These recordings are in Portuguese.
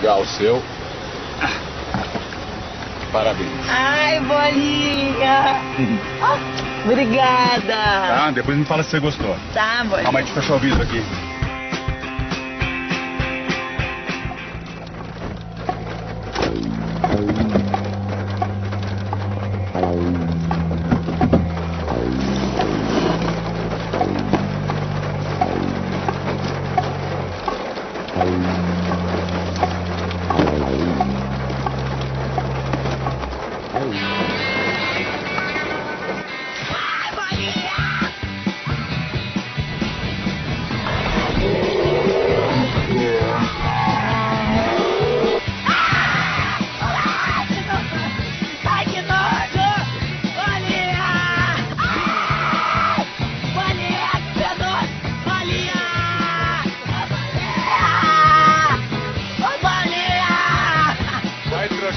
legal o seu. Parabéns. Ai, Bolinha. Obrigada. Tá, depois me fala se você gostou. Tá, Bolinha. Calma aí, deixa eu fechar o vidro aqui.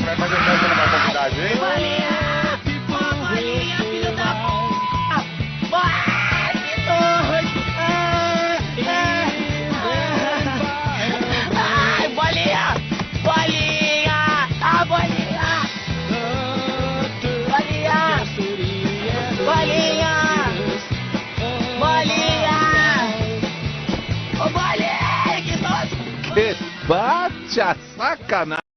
Vai fazer festa na maternidade, hein? Bolinha! Ô, Bolinha, filho da p... Vai, que nojo! Ai, Bolinha! Bolinha! Ah, Bolinha! Bolinha! Bolinha! Bolinha! Ô, Bolinha, que nojo! Que bate a sacanagem.